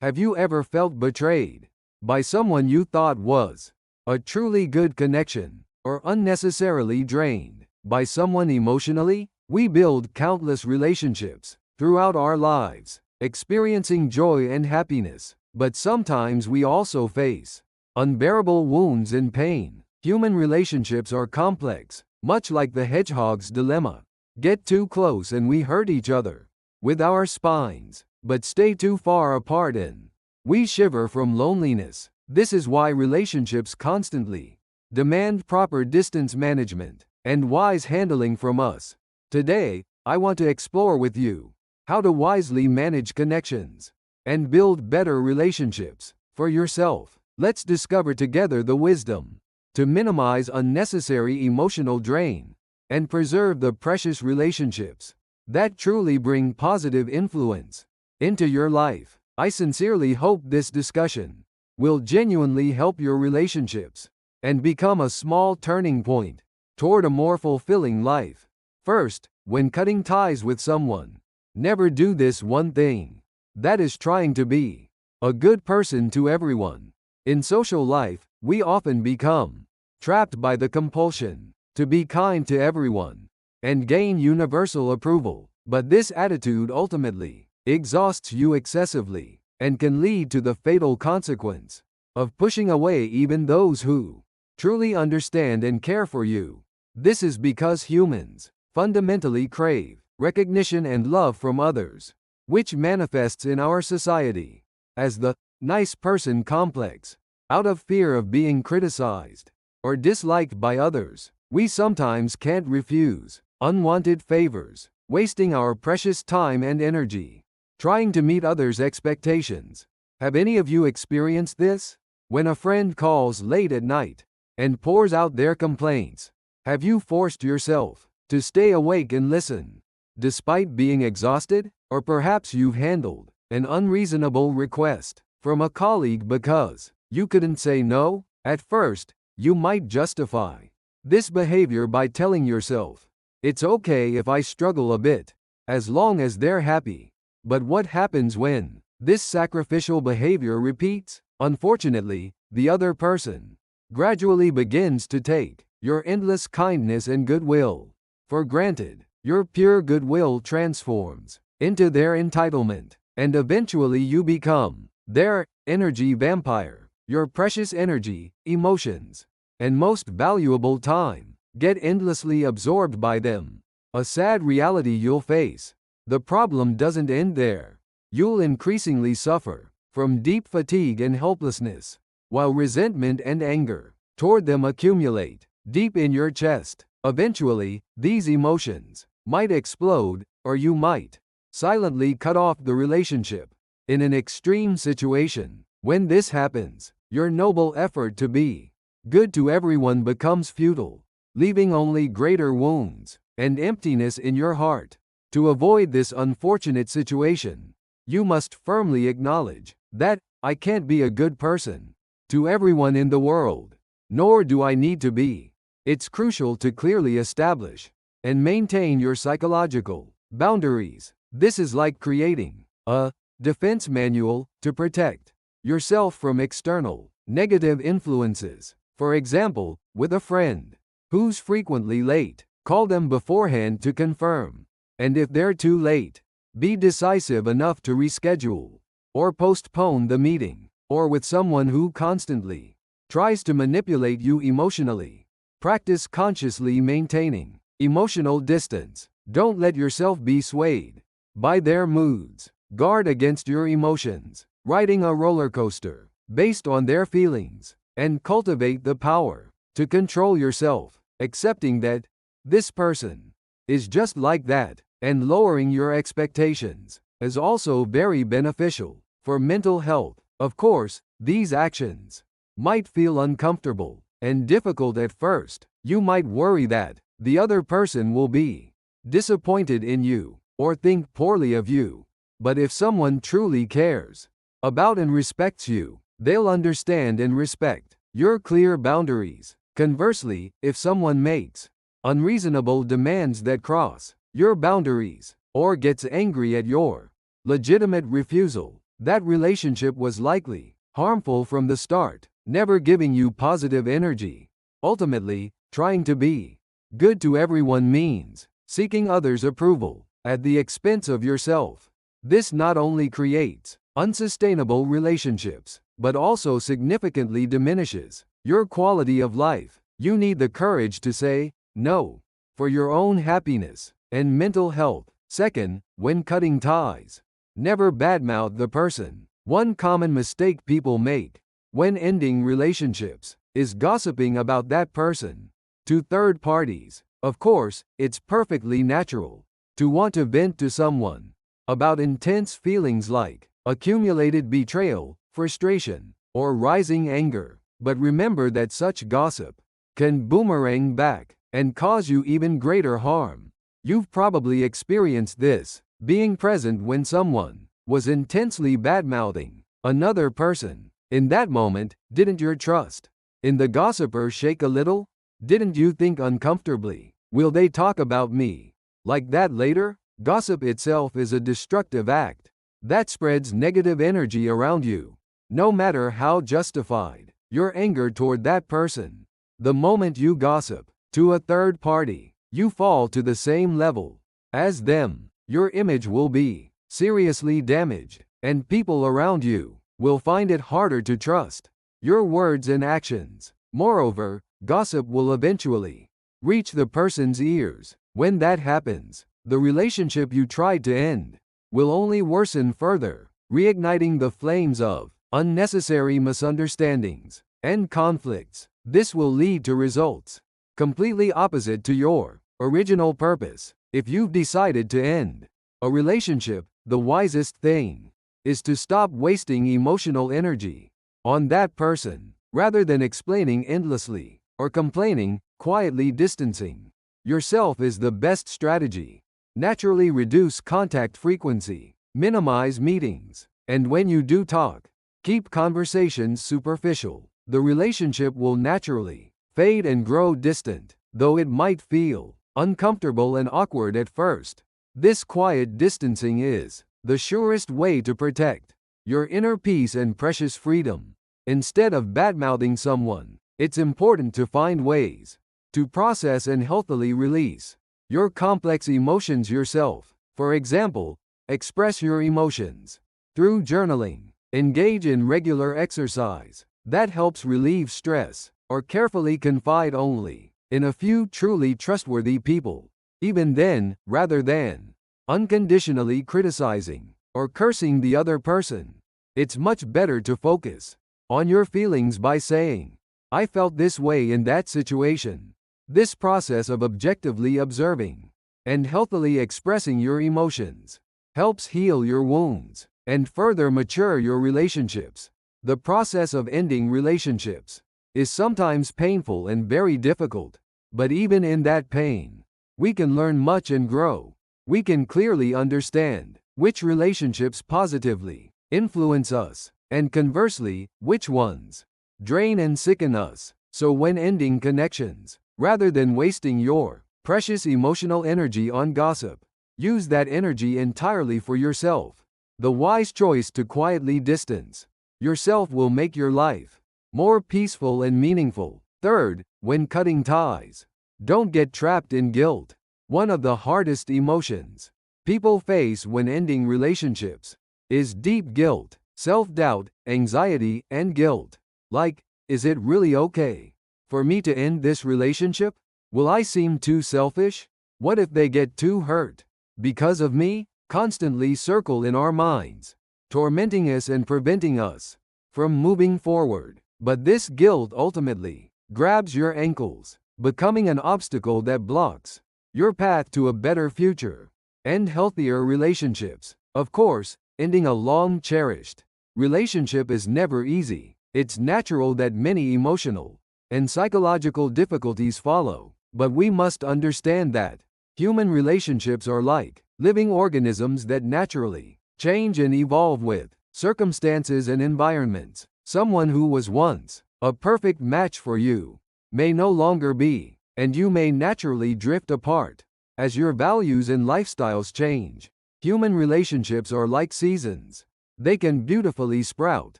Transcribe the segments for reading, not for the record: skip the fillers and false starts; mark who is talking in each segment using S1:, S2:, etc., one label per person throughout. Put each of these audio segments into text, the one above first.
S1: Have you ever felt betrayed by someone you thought was a truly good connection, or unnecessarily drained by someone emotionally? We build countless relationships throughout our lives, experiencing joy and happiness, but sometimes we also face unbearable wounds and pain. Human relationships are complex, much like the hedgehog's dilemma. Get too close and we hurt each other with our spines, but stay too far apart and we shiver from loneliness. This is why relationships constantly demand proper distance management and wise handling from us. Today, I want to explore with you how to wisely manage connections and build better relationships for yourself. Let's discover together the wisdom to minimize unnecessary emotional drain and preserve the precious relationships that truly bring positive influence into your life. I sincerely hope this discussion will genuinely help your relationships and become a small turning point toward a more fulfilling life. First, when cutting ties with someone, never do this one thing, that is trying to be a good person to everyone. In social life, we often become trapped by the compulsion to be kind to everyone and gain universal approval, but this attitude ultimately exhausts you excessively and can lead to the fatal consequence of pushing away even those who truly understand and care for you. This is because humans fundamentally crave recognition and love from others, which manifests in our society as the nice person complex. Out of fear of being criticized or disliked by others, we sometimes can't refuse unwanted favors, wasting our precious time and energy trying to meet others' expectations. Have any of you experienced this? When a friend calls late at night and pours out their complaints, have you forced yourself to stay awake and listen, despite being exhausted? Or perhaps you've handled an unreasonable request from a colleague because you couldn't say no? At first, you might justify this behavior by telling yourself, "It's okay if I struggle a bit, as long as they're happy." But what happens when this sacrificial behavior repeats? Unfortunately, the other person gradually begins to take your endless kindness and goodwill for granted. Your pure goodwill transforms into their entitlement, and eventually you become their energy vampire. Your precious energy, emotions, and most valuable time get endlessly absorbed by them. A sad reality you'll face. The problem doesn't end there. You'll increasingly suffer from deep fatigue and helplessness, while resentment and anger toward them accumulate deep in your chest. Eventually, these emotions might explode, or you might silently cut off the relationship. In an extreme situation, when this happens, your noble effort to be good to everyone becomes futile, leaving only greater wounds and emptiness in your heart. To avoid this unfortunate situation, you must firmly acknowledge that I can't be a good person to everyone in the world, nor do I need to be. It's crucial to clearly establish and maintain your psychological boundaries. This is like creating a defense manual to protect yourself from external negative influences. For example, with a friend who's frequently late, call them beforehand to confirm. And if they're too late, be decisive enough to reschedule or postpone the meeting. Or with someone who constantly tries to manipulate you emotionally, practice consciously maintaining emotional distance. Don't let yourself be swayed by their moods. Guard against your emotions, riding a roller coaster based on their feelings, and cultivate the power to control yourself, accepting that this person is just like that, and lowering your expectations is also very beneficial for mental health. Of course, these actions might feel uncomfortable and difficult at first. You might worry that the other person will be disappointed in you or think poorly of you. But if someone truly cares about and respects you, they'll understand and respect your clear boundaries. Conversely, if someone makes unreasonable demands that cross your boundaries or gets angry at your legitimate refusal, That relationship was likely harmful from the start, never giving you positive energy. Ultimately, trying to be good to everyone means seeking others' approval at the expense of yourself. This not only creates unsustainable relationships, but also significantly diminishes your quality of life. You need the courage to say no for your own happiness and mental health. Second, when cutting ties, never badmouth the person. One common mistake people make when ending relationships is gossiping about that person to third parties. Of course, it's perfectly natural to want to vent to someone about intense feelings like accumulated betrayal, frustration, or rising anger. But remember that such gossip can boomerang back and cause you even greater harm. You've probably experienced this, being present when someone was intensely badmouthing another person. In that moment, didn't your trust in the gossiper shake a little? Didn't you think uncomfortably, will they talk about me like that later? Gossip itself is a destructive act that spreads negative energy around you, no matter how justified your anger toward that person. The moment you gossip to a third party, you fall to the same level as them. Your image will be seriously damaged, and people around you will find it harder to trust your words and actions. Moreover, gossip will eventually reach the person's ears. When that happens, the relationship you tried to end will only worsen further, reigniting the flames of unnecessary misunderstandings and conflicts. This will lead to results completely opposite to your original purpose. If you've decided to end a relationship, the wisest thing is to stop wasting emotional energy on that person. Rather than explaining endlessly or complaining, quietly distancing yourself is the best strategy. Naturally reduce contact frequency, minimize meetings, and when you do talk, keep conversations superficial. The relationship will naturally fade and grow distant, though it might feel uncomfortable and awkward at first. This quiet distancing is the surest way to protect your inner peace and precious freedom. Instead of badmouthing someone, it's important to find ways to process and healthily release your complex emotions yourself. For example, express your emotions through journaling, engage in regular exercise that helps relieve stress, or carefully confide only in a few truly trustworthy people. Even then, rather than unconditionally criticizing or cursing the other person, it's much better to focus on your feelings by saying, I felt this way in that situation. This process of objectively observing and healthily expressing your emotions helps heal your wounds and further mature your relationships. The process of ending relationships is sometimes painful and very difficult, but even in that pain, we can learn much and grow. We can clearly understand which relationships positively influence us, and conversely, which ones drain and sicken us. So when ending connections, rather than wasting your precious emotional energy on gossip, use that energy entirely for yourself. The wise choice to quietly distance yourself will make your life more peaceful and meaningful. Third, when cutting ties, don't get trapped in guilt. One of the hardest emotions people face when ending relationships is deep guilt, self-doubt, anxiety, and guilt. Like, is it really okay for me to end this relationship? Will I seem too selfish? What if they get too hurt because of me? Constantly circle in our minds, tormenting us and preventing us from moving forward. But this guilt ultimately grabs your ankles, becoming an obstacle that blocks your path to a better future and healthier relationships. Of course, ending a long cherished relationship is never easy. It's natural that many emotional and psychological difficulties follow, but we must understand that human relationships are like living organisms that naturally change and evolve with circumstances and environments. Someone who was once a perfect match for you may no longer be, and you may naturally drift apart as your values and lifestyles change. Human relationships are like seasons. They can beautifully sprout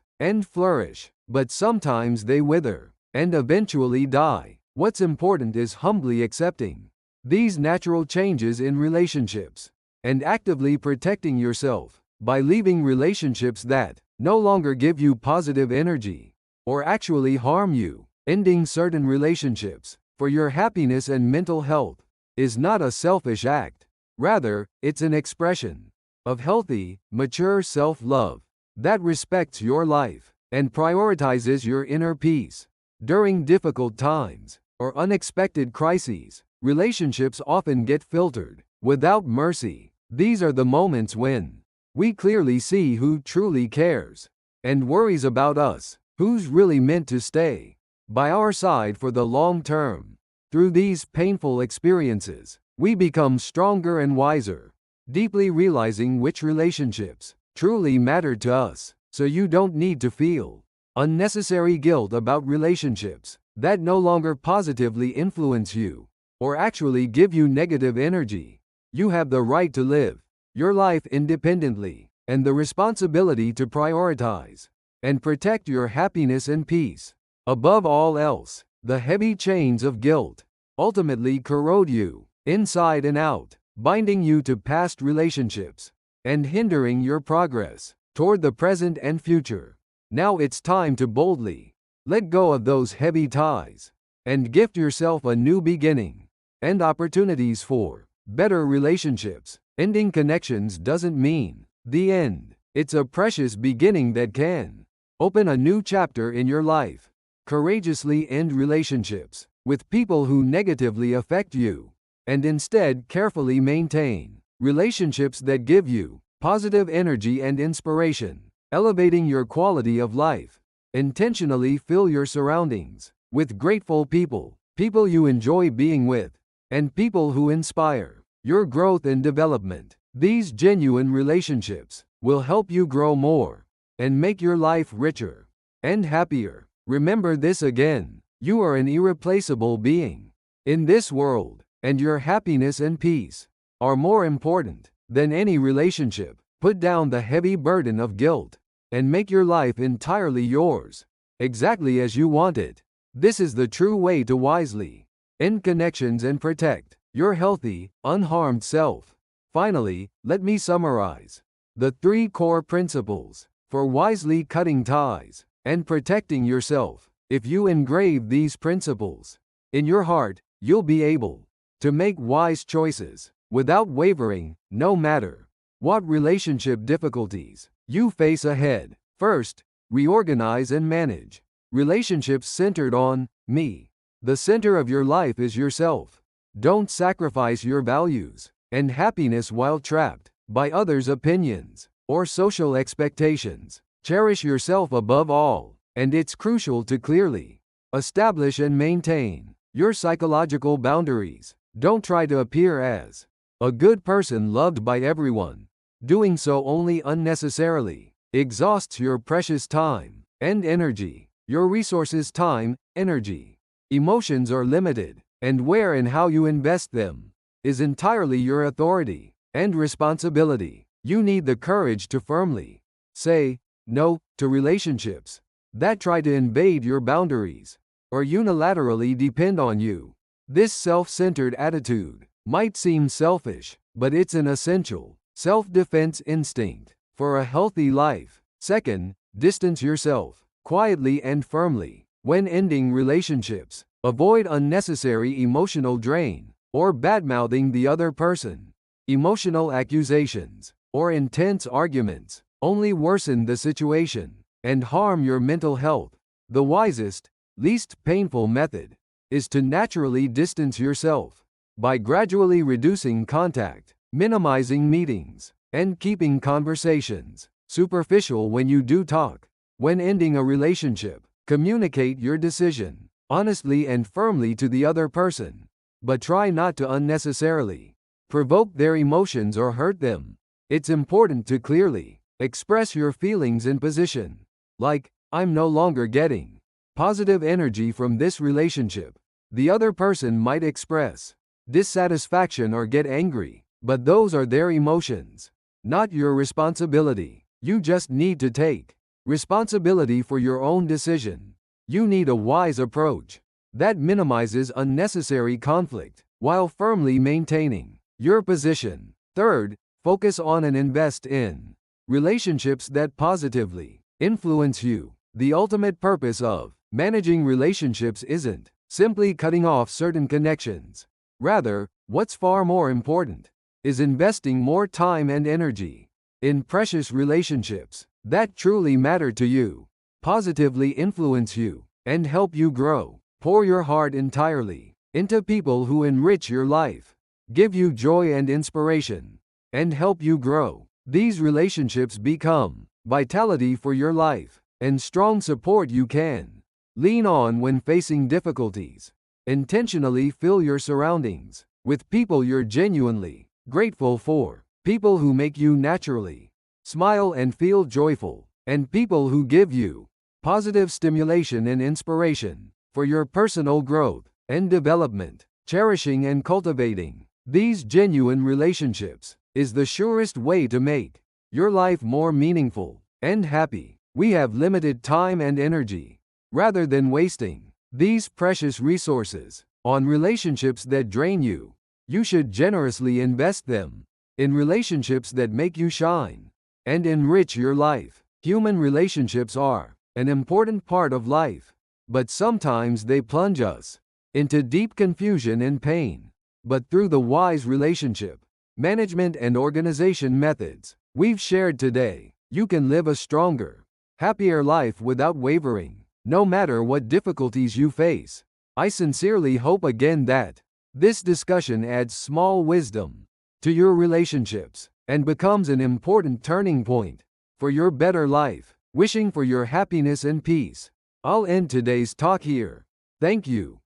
S1: and flourish, but sometimes they wither and eventually die. What's important is humbly accepting these natural changes in relationships and actively protecting yourself by leaving relationships that no longer give you positive energy or actually harm you. Ending certain relationships for your happiness and mental health is not a selfish act. Rather, it's an expression of healthy, mature self-love that respects your life and prioritizes your inner peace. During difficult times or unexpected crises, relationships often get filtered without mercy. These are the moments when we clearly see who truly cares and worries about us, who's really meant to stay by our side for the long term. Through these painful experiences, we become stronger and wiser, deeply realizing which relationships truly matter to us, so you don't need to feel unnecessary guilt about relationships that no longer positively influence you or actually give you negative energy. You have the right to live your life independently and the responsibility to prioritize and protect your happiness and peace. Above all else, the heavy chains of guilt ultimately corrode you inside and out, binding you to past relationships and hindering your progress toward the present and future. Now it's time to boldly let go of those heavy ties and gift yourself a new beginning and opportunities for better relationships. Ending connections doesn't mean the end. It's a precious beginning that can open a new chapter in your life. Courageously end relationships with people who negatively affect you, and instead carefully maintain relationships that give you positive energy and inspiration. Elevating your quality of life. Intentionally fill your surroundings with grateful people, people you enjoy being with, and people who inspire your growth and development. These genuine relationships will help you grow more and make your life richer and happier. Remember this again: you are an irreplaceable being in this world, and your happiness and peace are more important than any relationship. Put down the heavy burden of guilt and make your life entirely yours, exactly as you want it. This is the true way to wisely end connections and protect your healthy, unharmed self. Finally, let me summarize the 3 core principles for wisely cutting ties and protecting yourself. If you engrave these principles in your heart, you'll be able to make wise choices without wavering, no matter what relationship difficulties you face ahead. First, reorganize and manage relationships centered on me. The center of your life is yourself. Don't sacrifice your values and happiness while trapped by others' opinions or social expectations. Cherish yourself above all, and it's crucial to clearly establish and maintain your psychological boundaries. Don't try to appear as a good person loved by everyone. Doing so only unnecessarily exhausts your precious time and energy. Your resources, time, energy, emotions are limited, and where and how you invest them is entirely your authority and responsibility. You need the courage to firmly say no to relationships that try to invade your boundaries or unilaterally depend on you. This self-centered attitude might seem selfish, but it's an essential self-defense instinct for a healthy life. Second, distance yourself quietly and firmly when ending relationships. Avoid unnecessary emotional drain or badmouthing the other person. Emotional accusations or intense arguments only worsen the situation and harm your mental health. The wisest, least painful method is to naturally distance yourself by gradually reducing contact, minimizing meetings, and keeping conversations superficial when you do talk. When ending a relationship, communicate your decision honestly and firmly to the other person, but try not to unnecessarily provoke their emotions or hurt them. It's important to clearly express your feelings and position, like, I'm no longer getting positive energy from this relationship. The other person might express dissatisfaction or get angry, but those are their emotions, not your responsibility. You just need to take responsibility for your own decision. You need a wise approach that minimizes unnecessary conflict while firmly maintaining your position. Third, focus on and invest in relationships that positively influence you. The ultimate purpose of managing relationships isn't simply cutting off certain connections. Rather, what's far more important is investing more time and energy in precious relationships that truly matter to you, positively influence you, and help you grow. Pour your heart entirely into people who enrich your life, give you joy and inspiration, and help you grow. These relationships become vitality for your life and strong support you can lean on when facing difficulties. Intentionally fill your surroundings with people you're genuinely grateful for, people who make you naturally smile and feel joyful, and people who give you positive stimulation and inspiration for your personal growth and development. Cherishing and cultivating these genuine relationships is the surest way to make your life more meaningful and happy. We have limited time and energy. Rather than wasting these precious resources on relationships that drain you, you should generously invest them in relationships that make you shine and enrich your life. Human relationships are an important part of life, but sometimes they plunge us into deep confusion and pain. But through the wise relationship management and organization methods we've shared today, you can live a stronger, happier life without wavering, no matter what difficulties you face. I sincerely hope again that this discussion adds small wisdom to your relationships and becomes an important turning point for your better life. Wishing for your happiness and peace. I'll end today's talk here. Thank you